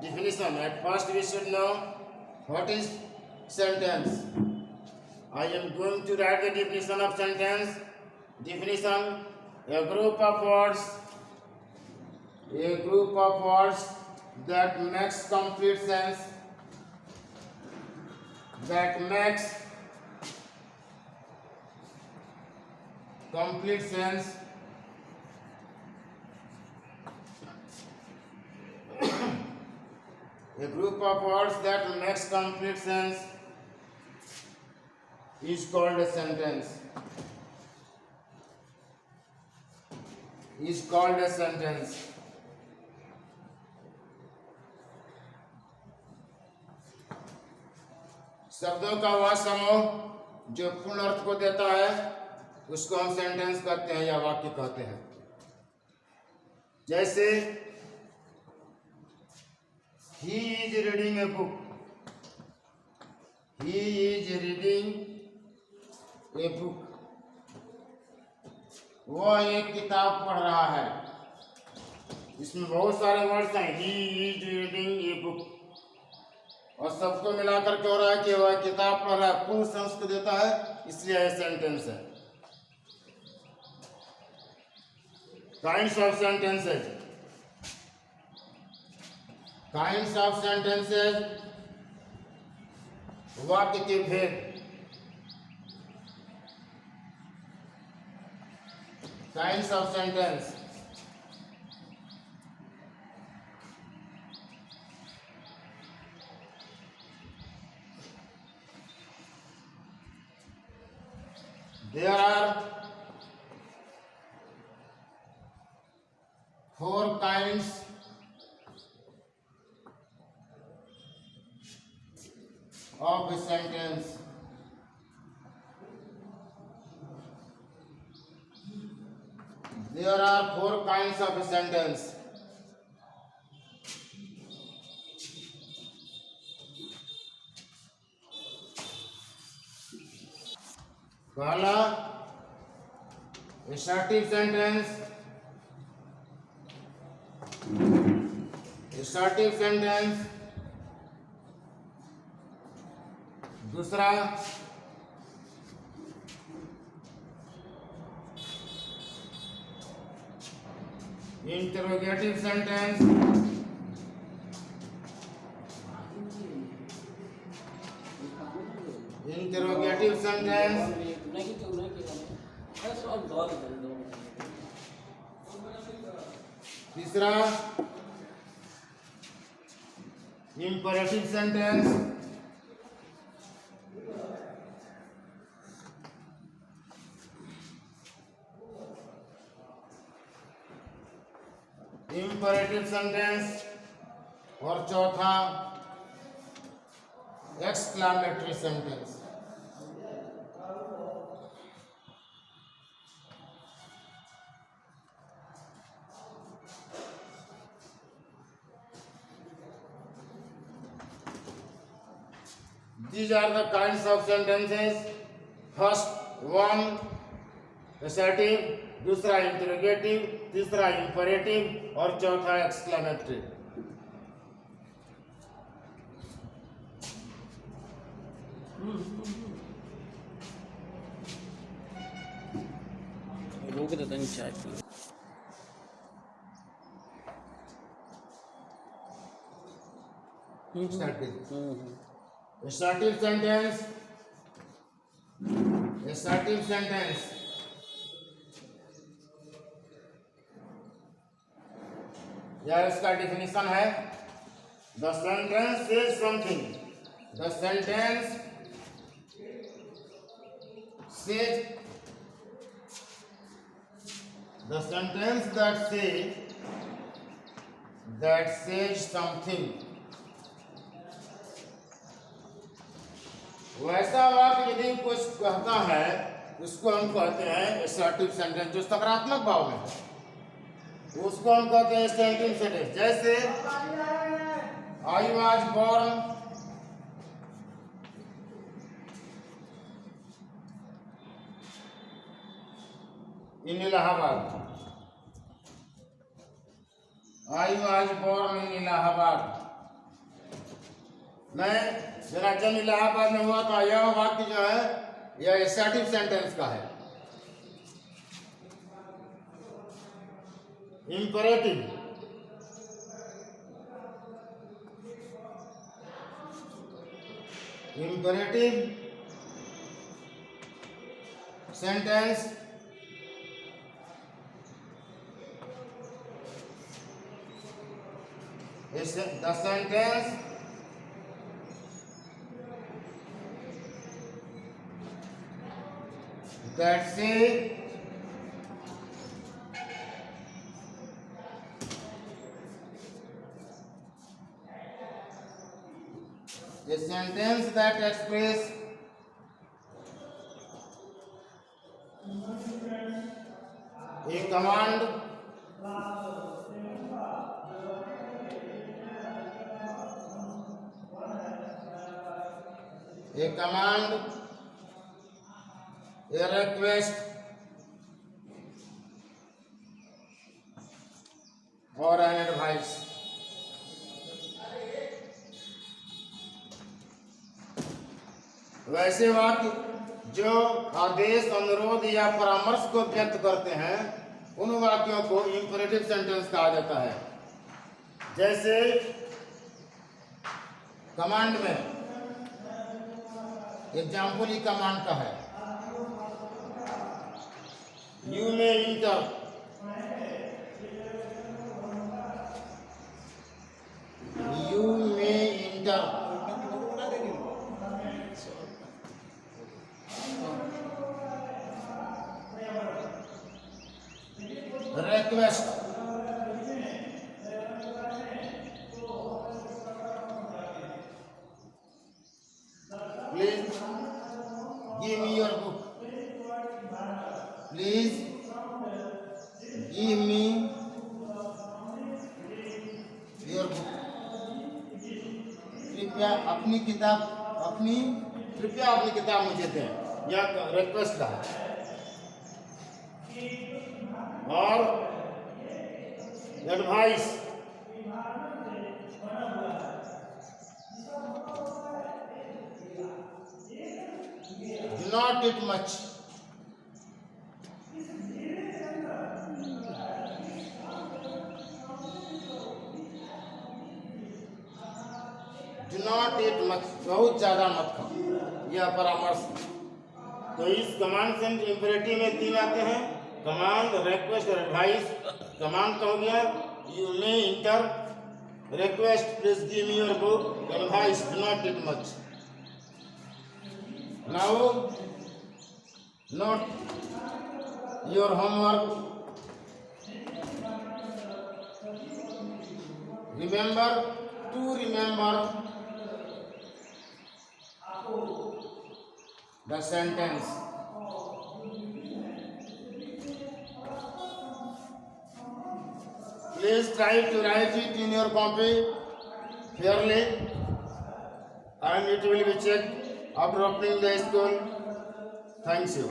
Definition. At first we should know what is sentence. I am going to write the definition of sentence. Definition: a group of words that makes complete sense, that makes complete sense, a group of words that makes complete sense is called a sentence. Is called a sentence. शब्दों का वह समूह जो पूर्ण अर्थ को देता है उसको हम सेंटेंस कहते हैं या वाक्य कहते हैं। जैसे he is reading a book, he is reading a book, वह एक किताब पढ़ रहा है। इसमें बहुत सारे वर्ड्स हैं। he is reading a book और सबको मिलाकर के हो रहा है कि वह किताब पढ़ रहा है, पूर्ण सेंस को देता है, इसलिए यह सेंटेंस है। Kinds of sentences. Kinds of sentences, वाक्य के भेद। Kinds of sentence. There are 4 kinds of a sentence. There are 4 kinds of a sentence. पहला assertive sentence, assertive sentence। दूसरा interrogative sentence। interrogative sentence। तीसरा imperative sentence। imperative sentence और चौथा exclamatory sentence। These are the kinds of sentences. First one assertive, दूसरा interrogative, तीसरा imperative और चौथा exclamatory। रोक देता हूँ चाय P. Start with assertive sentence। assertive sentence यह इसका डिफिनीशन है। The sentence says something। The sentence says, the sentence that says something। वैसा वाक्य यदि कुछ कहता है उसको हम कहते हैं assertive sentence, जो सकारात्मक भाव में है उसको हम कहते हैं assertive sentence। जैसे I was born in Allahabad। I was born in Allahabad। मैं मेरा जन्म इलाहाबाद में हुआ था। यह वाक्य जो है यह एसेटिव सेंटेंस का है। Imperative, imperative sentence is the sentence that say a sentence that express a command a request or an advice। वैसे वाक्य जो आदेश, अनुरोध या परामर्श को व्यक्त करते हैं उन वाक्यों को इंपरेटिव सेंटेंस कहा जाता है। जैसे कमांड में एग्जाम्पल ही कमांड का है। You may inter, you may enter. Request, please give me your book, please give me your book. कृपया अपनी किताब मुझे दें। यह रिक्वेस्ट का है। और advice, do not eat much, do not eat much, बहुत ज्यादा मत खाओ। यह परामर्श। तो इस कमांड से इंपरेटिव में 3 आते हैं, कमांड, रिक्वेस्ट और एडवाइस। कमांड का हो गया you may enter, request please give me your book, advice do not eat much. Now note your homework. Remember to remember the sentence। Please try to write it in your copy fairly and it will be checked after opening the school. Thanks you.